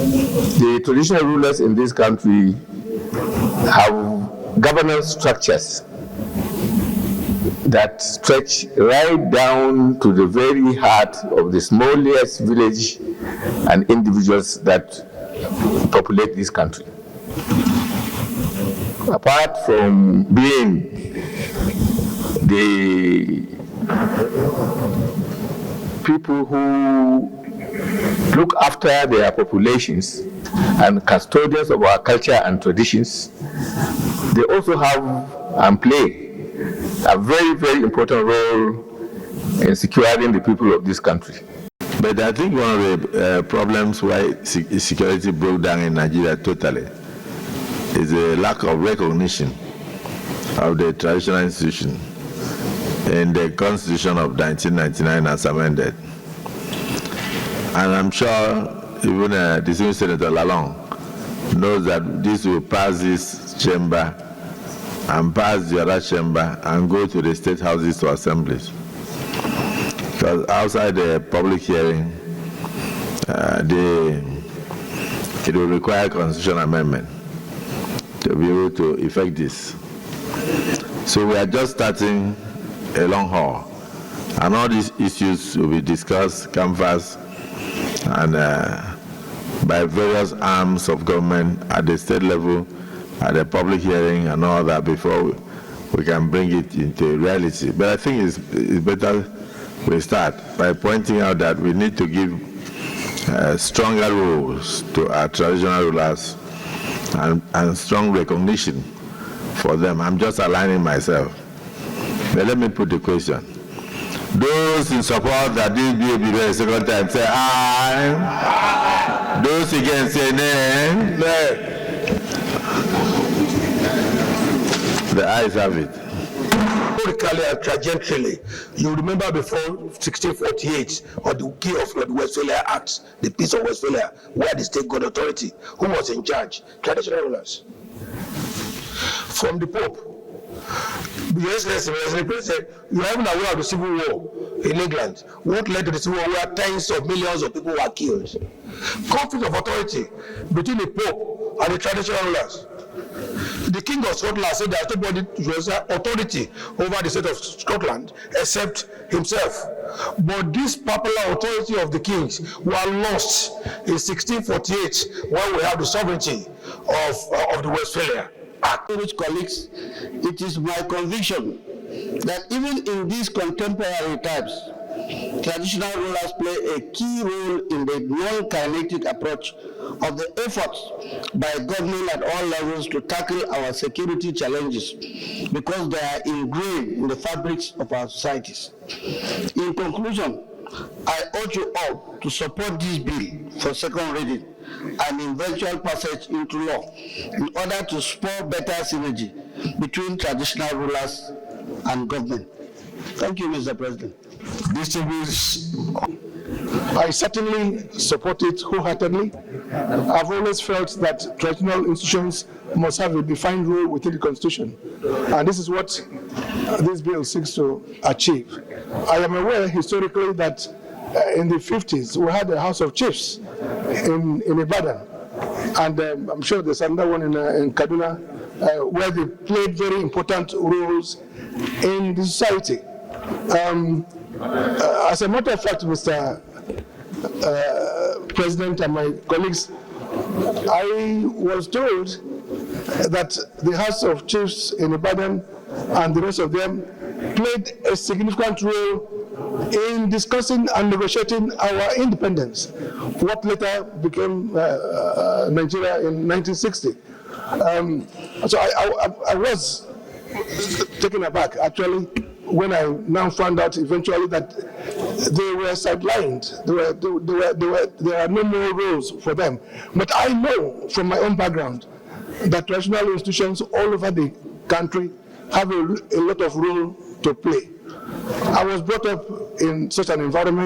The traditional rulers in this country have governance structures that stretch right down to the very heart of the smallest village and individuals that populate this country. Apart from being the people who look after their populations and custodians of our culture and traditions, they also have and play a very, very important role in securing the people of this country. But I think one of the problems why security broke down in Nigeria totally is a lack of recognition of the traditional institution in the Constitution of 1999 as amended. And I'm sure even distinguished Senator Lalong knows that this will pass this chamber and pass the other chamber and go to the state houses to assemblies. Because outside the public hearing, it will require constitutional amendment to be able to effect this. So we are just starting a long haul, and all these issues will be discussed, canvassed, and by various arms of government at the state level, at the public hearing and all that before we can bring it into reality. But I think it's better we start by pointing out that we need to give stronger rules to our traditional rulers and strong recognition for them. I'm just aligning myself. But let me put the question. Those in support that this bill be read a second time say aye. Those against say nay. The ayes have it. Historically and trajectorily, you remember before 1648 or the key of the Westphalia Act, the Peace of Westphalia, where the state got authority, who was in charge? Traditional rulers. From the Pope, the Excellency President, you are even aware of the civil war in England. What led to the civil war where tens of millions of people were killed? Conflict of authority between the Pope and the traditional rulers. The King of Scotland said there is nobody to exert authority over the state of Scotland except himself. But this popular authority of the kings were lost in 1648 when we have the sovereignty of the Westphalia Act. Colleagues, it is my conviction that even in these contemporary times, traditional rulers play a key role in the non-kinetic approach of the efforts by government at all levels to tackle our security challenges because they are ingrained in the fabrics of our societies. In conclusion, I urge you all to support this bill for second reading and eventual passage into law in order to spur better synergy between traditional rulers and government. Thank you, Mr. President. Distinguished, I certainly support it wholeheartedly. I've always felt that traditional institutions must have a defined role within the Constitution, and this is what this bill seeks to achieve. I am aware historically that in the 50s we had a House of Chiefs in Ibadan, and I'm sure there's another one in Kaduna where they played very important roles in the society. As a matter of fact, Mr. President and my colleagues, I was told that the House of Chiefs in Ibadan and the rest of them played a significant role in discussing and negotiating our independence, what later became Nigeria in 1960. So I was taken aback, actually, when I now found out eventually that they were sidelined. There are no more roles for them. But I know from my own background that traditional institutions all over the country have a lot of role to play. I was brought up in such an environment.